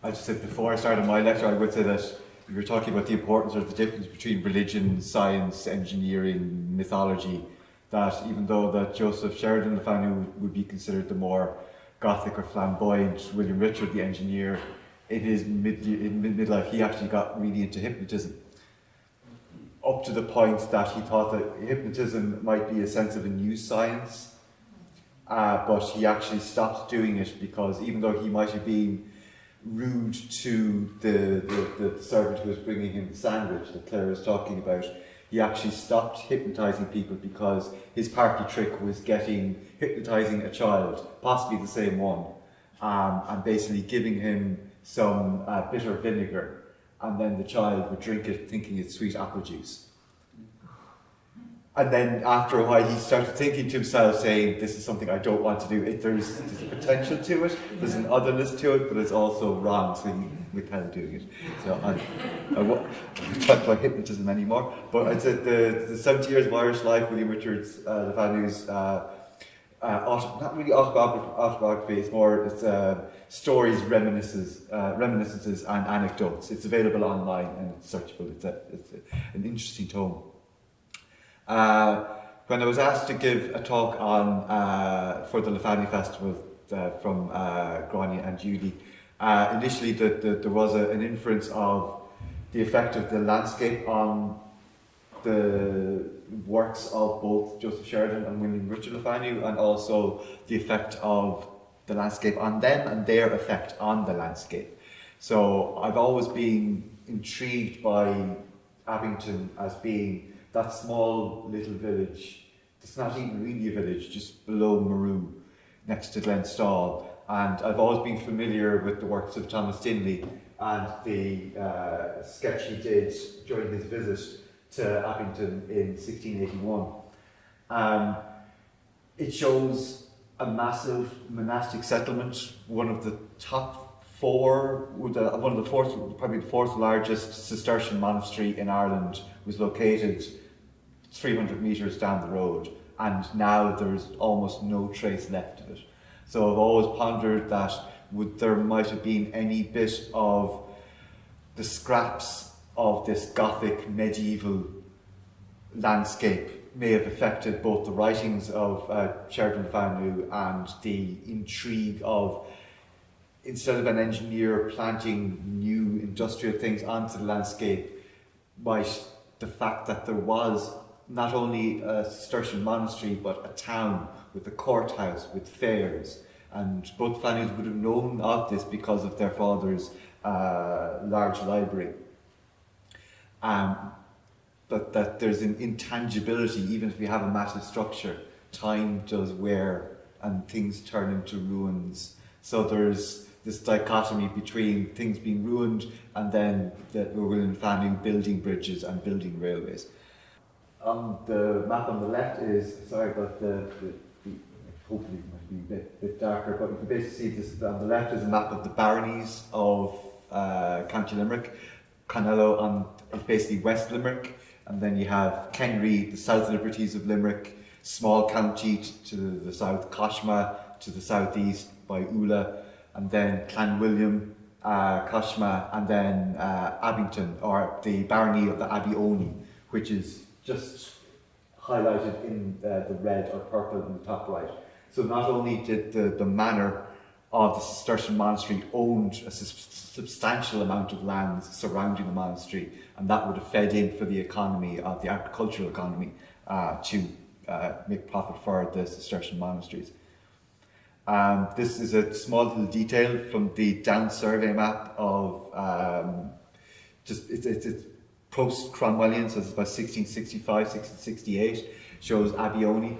I just said before I started my lecture, I would say that we were talking about the importance or the difference between religion, science, engineering, mythology, that even though that Joseph Sheridan the Fanu would be considered the more Gothic or flamboyant William Richard the engineer, in his midlife he actually got really into hypnotism. Up to the point that he thought that hypnotism might be a sense of a new science, but he actually stopped doing it because even though he might have been rude to the servant who was bringing him the sandwich that Claire was talking about, he actually stopped hypnotising people because his party trick was hypnotising a child, possibly the same one, and basically giving him some bitter vinegar, and then the child would drink it thinking it's sweet apple juice. And then after a while he started thinking to himself, saying, this is something I don't want to do. There's a potential to it, there's an otherness to it, but it's also wrong, so he withheld doing it. So I won't talk about hypnotism anymore, but I'd say the 70 years of Irish life, William Richards, the Fanu's, not really autobiography, it's stories, reminiscences and anecdotes. It's available online and it's searchable. It's an interesting tome. When I was asked to give a talk on for the Lefanu Festival from Grania and Judy, initially there was an inference of the effect of the landscape on the works of both Joseph Sheridan and William Richard Lefanu, and also the effect of the landscape on them and their effect on the landscape. So I've always been intrigued by Abington as being that small little village. It's not even really a village, just below Maru, next to Glenstall. And I've always been familiar with the works of Thomas Dinley and the sketch he did during his visit to Abington in 1681. It shows a massive monastic settlement, one of the top four, probably the fourth largest Cistercian monastery in Ireland, was located 300 metres down the road, and now there's almost no trace left of it. So I've always pondered that there might have been any bit of the scraps of this Gothic medieval landscape may have affected both the writings of Sheridan Fanu and the intrigue of, instead of an engineer planting new industrial things onto the landscape, might the fact that there was not only a Cistercian monastery but a town with a courthouse, with fairs, and both families would have known of this because of their father's large library. But that there's an intangibility, even if we have a massive structure, time does wear and things turn into ruins. So there's this dichotomy between things being ruined and then that we're William Fanu building bridges and building railways. On the map on the left is, sorry about hopefully it might be a bit darker, but you can basically see this, on the left is a map of the baronies of County Limerick. Conello is basically West Limerick, and then you have Kenry, the South Liberties of Limerick, small county to the south, Coshma to the southeast by Ula, and then Clanwilliam, Coshma, and then Abington, or the barony of the Abbey Owney, which is just highlighted in the red or purple in the top right. So not only did the manor of the Cistercian monastery owned a substantial amount of land surrounding the monastery, and that would have fed in for the economy, of the agricultural economy, to make profit for the Cistercian monasteries. This is a small little detail from the Down survey map of it's post-Cromwellian, so it's about 1665, 1668, shows Abbey Owney,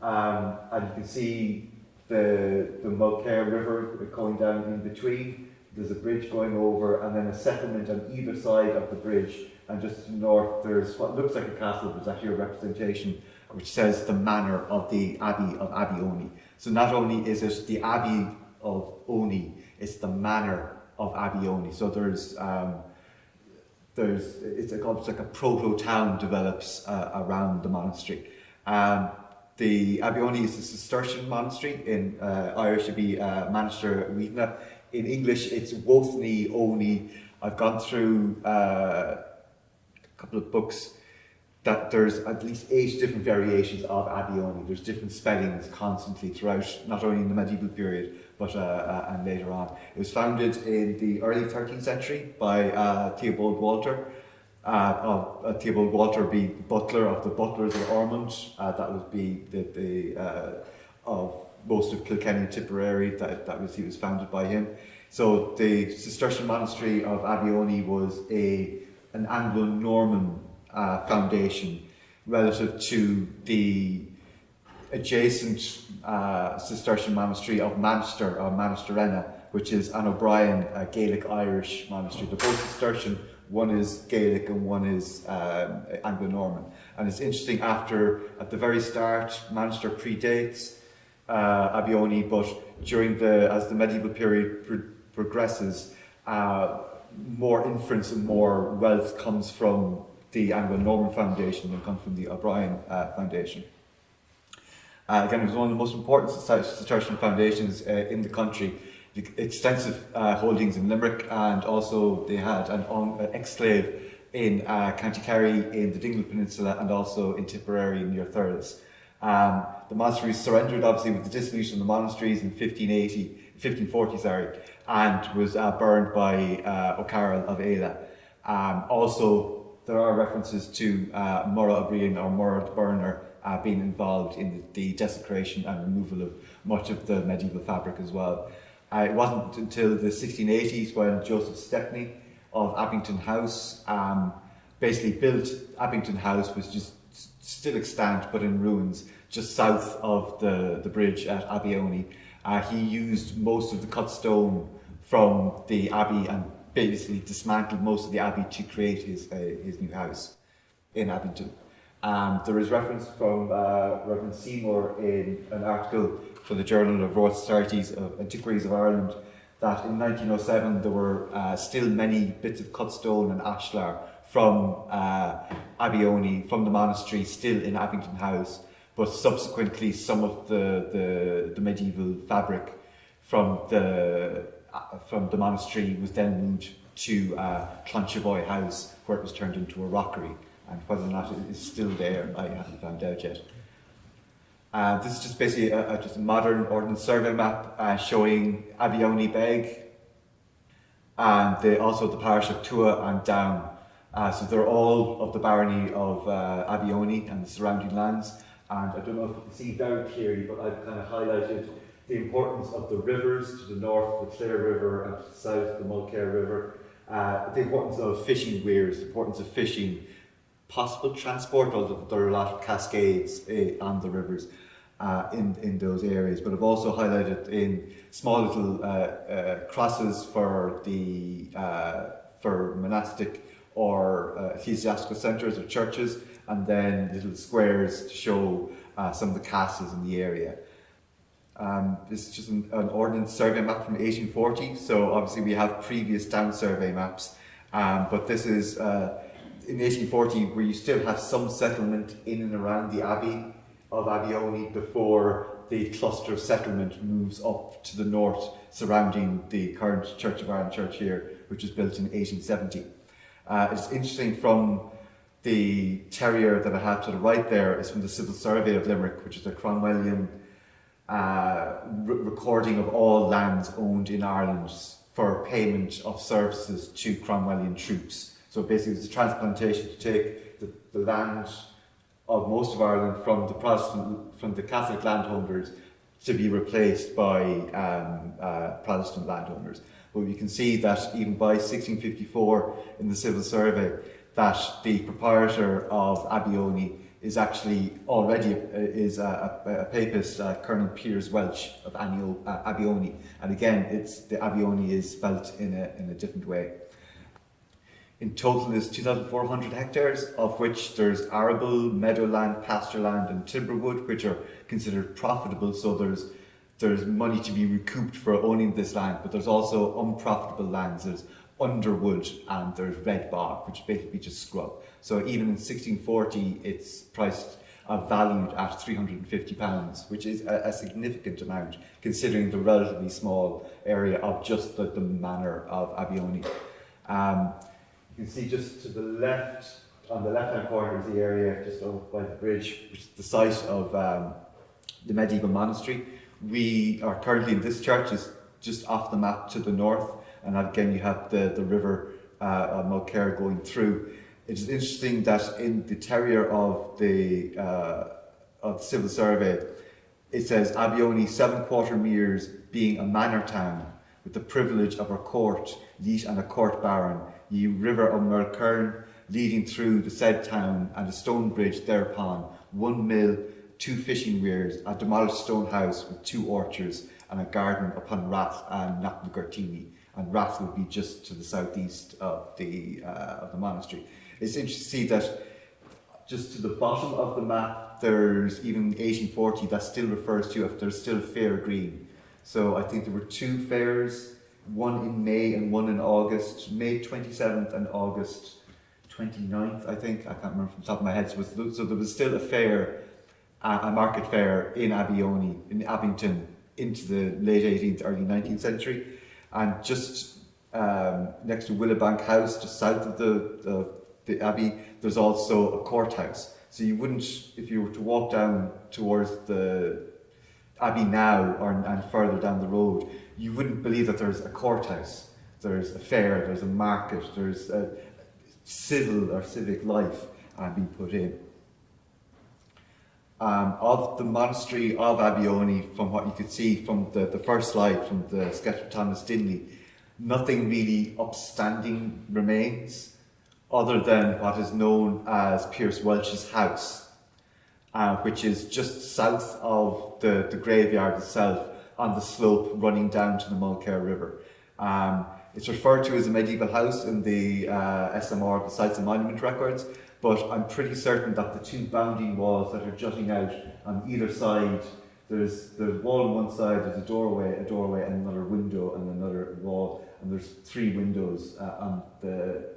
and you can see the Mulcair River going down in between. There's a bridge going over, and then a settlement on either side of the bridge, and just to the north there's what looks like a castle, but it's actually a representation which says the manor of the Abbey of Abbey Owney. So not only is it the Abbey of Owney, it's the manor of Abbey Owney. So it's like a proto-town develops around the monastery. The Abbey Owney is a Cistercian monastery. In Irish it'd be Manaster Weedna. In English it's Wothney Owney. I've gone through a couple of books that there's at least 8 different variations of Abbey Owney. There's different spellings constantly throughout, not only in the medieval period, but and later on. It was founded in the early 13th century by Theobald Walter. Theobald Walter be butler of the butlers of Ormond. That would be of most of Kilkenny and Tipperary. He was founded by him. So the Cistercian monastery of Abbey Owney was an Anglo-Norman foundation relative to the adjacent Cistercian monastery of Manchester or Manasterena, which is an O'Brien Gaelic Irish monastery. They're both Cistercian. One is Gaelic and one is Anglo-Norman. And it's interesting, at the very start, Manchester predates Abbey Owney, but as the medieval period progresses, more inference and more wealth comes from the Anglo-Norman foundation than comes from the O'Brien foundation. Again, it was one of the most important Cistercian foundations in the country. Extensive holdings in Limerick, and also they had an exclave in County Kerry, in the Dingle Peninsula, and also in Tipperary near Thurles. The monastery surrendered, obviously, with the dissolution of the monasteries in 1540, and was burned by O'Carroll of Éla. Also, there are references to Murragh O'Brien or Murragh the Burner being involved in the desecration and removal of much of the medieval fabric as well. It wasn't until the 1680s when Joseph Stepney of Abington House basically built. Abington House was just still extant but in ruins just south of the bridge at Abbey Owney. He used most of the cut stone from the abbey and basically dismantled most of the abbey to create his new house in Abington. There is reference from Reverend Seymour in an article for the Journal of Royal Societies of Antiquaries of Ireland that in 1907 there were still many bits of cut stone and ashlar from Abbey Owney, from the monastery, still in Abington House, but subsequently some of the medieval fabric from the monastery was then moved to Clonchevoy House, where it was turned into a rockery, and whether or not it is still there, I haven't found out yet. This is just basically just a modern ordnance survey map showing Abbey Owney Beg, and also the parish of Tua and Down. So they're all of the barony of Abbey Owney and the surrounding lands. And I don't know if you can see very clearly, but I've kind of highlighted the importance of the rivers to the north, the Clare River, and to the south, the Mulcair River. The importance of fishing weirs, the importance of fishing, possible transport, although there are a lot of cascades on the rivers in those areas. But I've also highlighted in small little crosses for monastic or ecclesiastical centres or churches, and then little squares to show some of the castles in the area. This is just an ordnance survey map from 1840, so obviously we have previous down survey maps, but this is in 1840 where you still have some settlement in and around the abbey of Abbey Owney before the cluster of settlement moves up to the north surrounding the current Church of Ireland church here, which was built in 1870. It's interesting, from the terrier that I have to the right there is from the Civil Survey of Limerick, which is a Cromwellian recording of all lands owned in Ireland for payment of services to Cromwellian troops. So basically it's a transplantation to take the land of most of Ireland from the Catholic landholders to be replaced by Protestant landowners. But you can see that even by 1654 in the Civil Survey, that the proprietor of Abbey Owney is actually already a papist, Colonel Piers Welch of Abbey Owney, and again, the Abbey Owney is spelt in a different way. In total, there's 2,400 hectares, of which there's arable, meadowland, pasture land, and timberwood, which are considered profitable. So there's money to be recouped for owning this land, but there's also unprofitable lands. There's underwood and there's red bog, which is basically just scrub. So even in 1640, it's priced valued at £350, which is a significant amount considering the relatively small area of just the manor of Abbey Owney. You can see just to the left, on the left-hand corner is the area just over by the bridge, which is the site of the medieval monastery. We are currently in this church, is just off the map to the north, and again you have the river Mulcair going through. It is interesting that in the terrier of the civil survey, it says Abbey Owney 7 quarter-meres being a manor town with the privilege of a court, yeat and a court baron, ye river of Mulcair leading through the said town, and a stone bridge thereupon, 1 mill, 2 fishing weirs, a demolished stone house with 2 orchards, and a garden upon Rath and Knocknagartini. And Rath would be just to the southeast of the monastery. It's interesting to see that just to the bottom of the map, there's even 1840 that still refers to if there's still Fair Green. So I think there were 2 fairs, one in May and one in August, May 27th and August 29th, I think. I can't remember from the top of my head. So there was still a fair, a market fair in Abbey Owney, in Abington, into the late 18th, early 19th century. And just next to Willowbank House, just south of the Abbey, there's also a courthouse. So you wouldn't, if you were to walk down towards the Abbey now and further down the road, you wouldn't believe that there's a courthouse, there's a fair, there's a market, there's a civil or civic life being put in. Of the monastery of Abbey Owney, from what you could see from the first slide, from the sketch of Thomas Dinley, nothing really upstanding remains other than what is known as Pierce Welch's house, which is just south of the graveyard itself on the slope running down to the Mulcair River. It's referred to as a medieval house in the SMR, the Sites and Monument Records, but I'm pretty certain that the 2 bounding walls that are jutting out on either side, there's the wall on one side, there's a doorway, and another window, and another wall, and there's 3 windows on the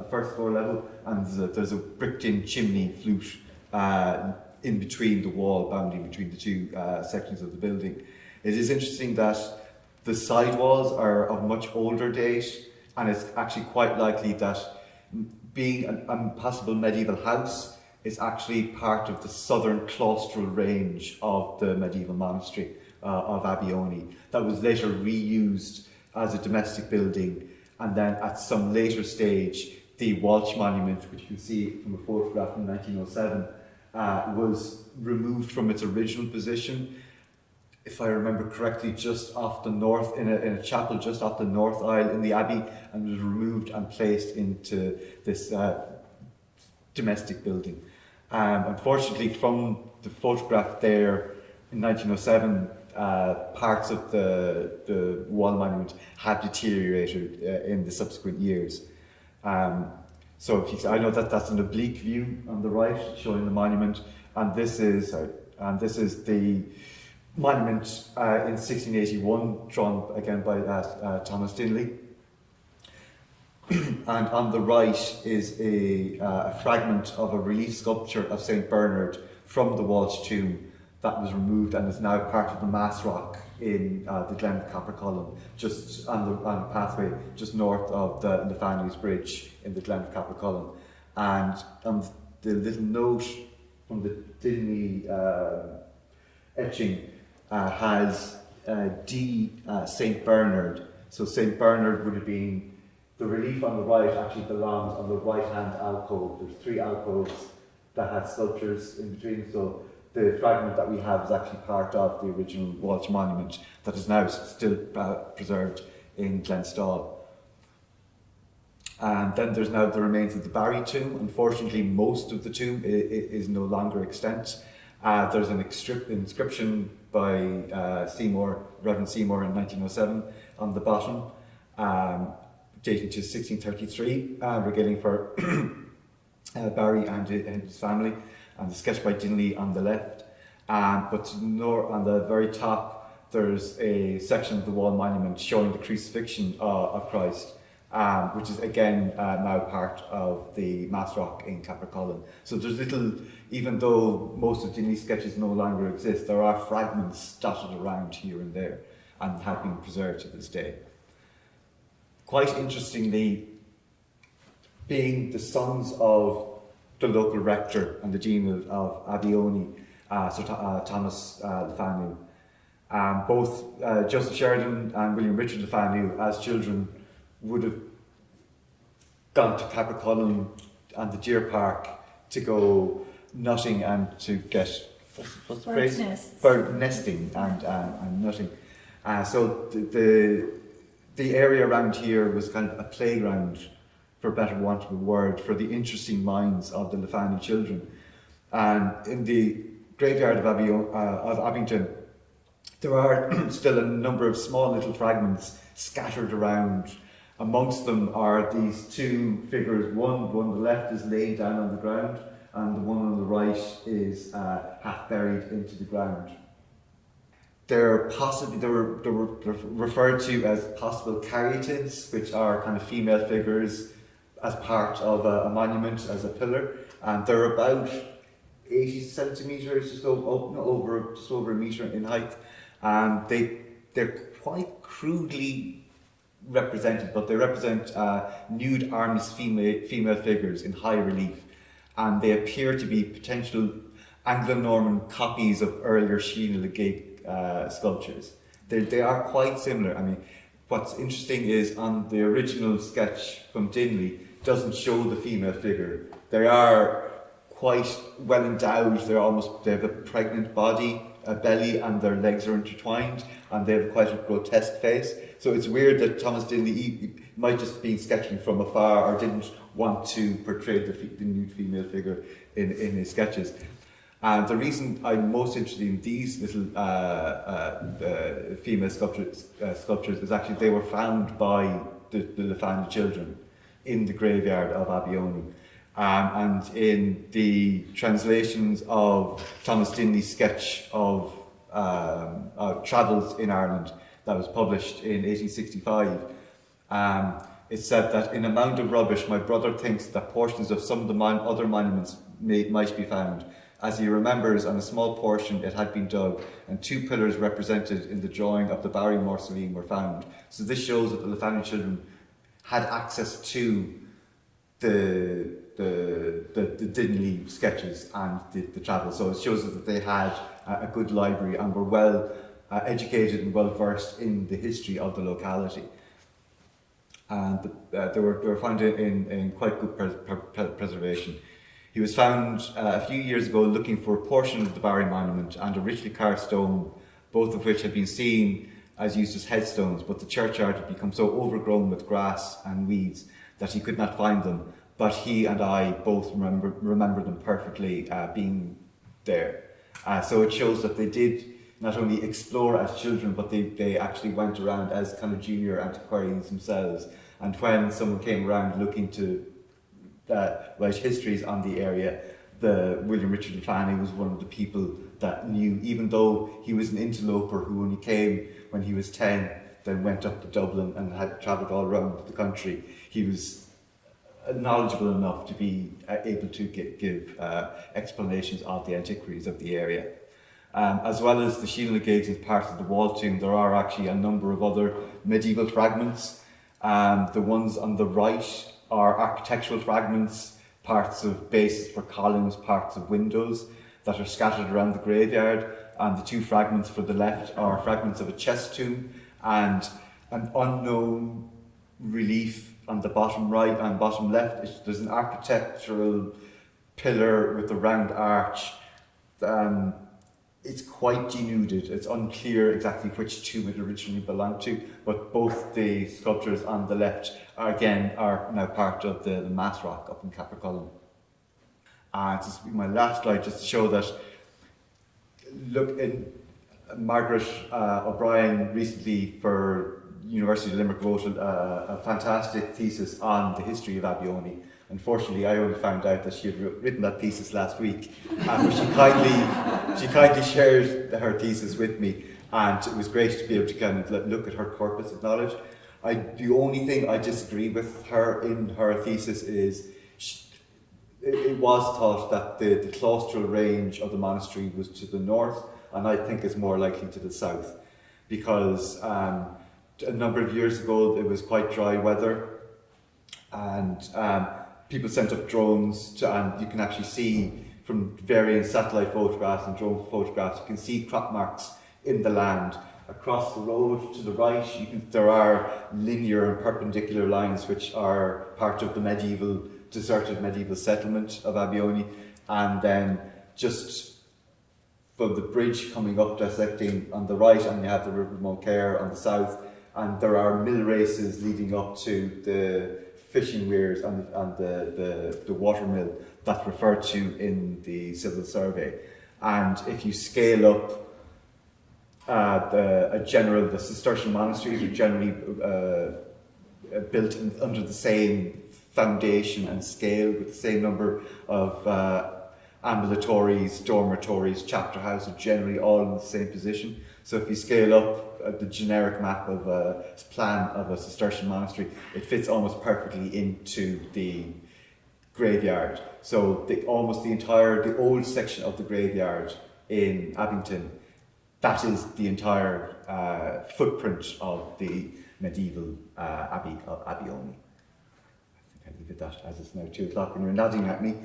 first floor level, and there's a bricked-in chimney flute in between the wall, bounding between the 2 sections of the building. It is interesting that the side walls are of much older date, and it's actually quite likely that being a possible medieval house is actually part of the southern claustral range of the medieval monastery of Abbey Owney that was later reused as a domestic building, and then at some later stage the Walsh monument, which you can see from a photograph from 1907, was removed from its original position, if I remember correctly, just off the north, in a chapel just off the north aisle in the Abbey, and was removed and placed into this domestic building. Unfortunately, from the photograph there in 1907, parts of the wall monument have deteriorated in the subsequent years. So if you, I know that that's an oblique view on the right showing the monument, and this is the monument in 1681, drawn again by Thomas Dinley. And on the right is a fragment of a relief sculpture of St. Bernard from the Walsh tomb that was removed and is now part of the Mass Rock in the Glen of Copper Column, just on the pathway just north of the Fanu's Bridge in the Glen of Copper Column. And on the little note from the Dinley etching has D. St. Bernard. So St. Bernard would have been, the relief on the right actually belongs on the right-hand alcove. There's 3 alcoves that had sculptures in between, so the fragment that we have is actually part of the original Walsh monument that is now still preserved in Glenstall. And then there's now the remains of the Barry tomb. Unfortunately, most of the tomb is no longer extant. There's an inscription by Reverend Seymour in 1907 on the bottom, dating to 1633, regaling for Barry and his family, and the sketch by Dinley on the left. But on the very top, there's a section of the wall monument showing the crucifixion of Christ, which is again now part of the Mass Rock in Capricolin. So there's little, even though most of Dinley's sketches no longer exist, there are fragments dotted around here and there and have been preserved to this day. Quite interestingly, being the sons of the local rector and the dean of Abbey Owney, Thomas Fanu, both Joseph Sheridan and William Richard Fanu, as children, would have gone to Capricolin and the Deer Park to go nutting and to get what's the phrase? Bird nesting and nutting. So the area around here was kind of a playground, for better want of a word, for the interesting minds of the Lefanu children. And in the graveyard of Abington, there are still a number of small little fragments scattered around. Amongst them are these two figures. One on the left is laid down on the ground, and the one on the right is half buried into the ground. They're referred to as possible caryatids, which are kind of female figures as part of a monument, as a pillar, and they're about 80 centimetres, just over a metre in height. They're quite crudely represented, but they represent nude armless female figures in high relief, and they appear to be potential Anglo-Norman copies of earlier Sheena le Gaig sculptures. They are quite similar. I mean, what's interesting is on the original sketch from Dinley doesn't show the female figure. They are quite well endowed. They have a pregnant body, a belly, and their legs are intertwined, and they have quite a grotesque face. So it's weird that Thomas Dinley might just be sketching from afar or didn't want to portray the nude female figure in his sketches. And the reason I'm most interested in these little female sculptures is actually they were found by the Lefanu children in the graveyard of Abbey Owney. And in the translations of Thomas Dinley's sketch of travels in Ireland that was published in 1865, it said that in a mound of rubbish my brother thinks that portions of some of the other monuments might be found. As he remembers, on a small portion it had been dug, and two pillars represented in the drawing of the Barry mausoleum were found. So this shows that the Lefanu children had access to the Dinley sketches and the travel. So it shows us that they had a good library and were well educated and well versed in the history of the locality. And they were found in quite good preservation. He was found a few years ago looking for a portion of the Barry monument and a richly carved stone, both of which had been seen as used as headstones, but the churchyard had become so overgrown with grass and weeds that he could not find them. But he and I both remember them perfectly being there. So it shows that they did not only explore as children, but they actually went around as kind of junior antiquaries themselves. And when someone came around looking to write histories on the area, William Richard Fanu was one of the people that knew, even though he was an interloper who only came when he was 10, then went up to Dublin and had travelled all around the country. He was knowledgeable enough to be able to give explanations of the antiquities of the area. As well as the Sheena le Gaigs and parts of the wall tomb, there are actually a number of other medieval fragments. The ones on the right are architectural fragments, parts of bases for columns, parts of windows that are scattered around the graveyard, and the two fragments for the left are fragments of a chest tomb and an unknown relief on the bottom right and bottom left. There's an architectural pillar with a round arch. It's quite denuded. It's unclear exactly which tomb it originally belonged to, but both the sculptures on the left are now part of the Mass Rock up in Capricolin. This will be my last slide, just to show that, Margaret O'Brien recently for University of Limerick wrote a fantastic thesis on the history of Abbey Owney. Unfortunately, I only found out that she had written that thesis last week, but she kindly shared her thesis with me, and it was great to be able to kind of look at her corpus of knowledge. The only thing I disagree with her in her thesis is it was thought that the claustral range of the monastery was to the north, and I think it's more likely to the south, because a number of years ago it was quite dry weather, and people sent up drones and you can actually see from varying satellite photographs and drone photographs, you can see crop marks in the land. Across the road to the right, there are linear and perpendicular lines which are part of the deserted medieval settlement of Abbey Owney, and then just from the bridge coming up, dissecting on the right, and you have the River Mulcair on the south, and there are mill races leading up to the fishing weirs and the water mill that's referred to in the civil survey. And if you scale up, the Cistercian monasteries are generally built under the same foundation and scale, with the same number of ambulatories, dormitories, chapter houses, generally all in the same position. So if you scale up the generic map of a plan of a Cistercian monastery, it fits almost perfectly into the graveyard. So the old section of the graveyard in Abington, that is the entire footprint of the medieval abbey of Abbey Owney. I think I'll leave it that, as it's now 2 o'clock and you're nodding at me.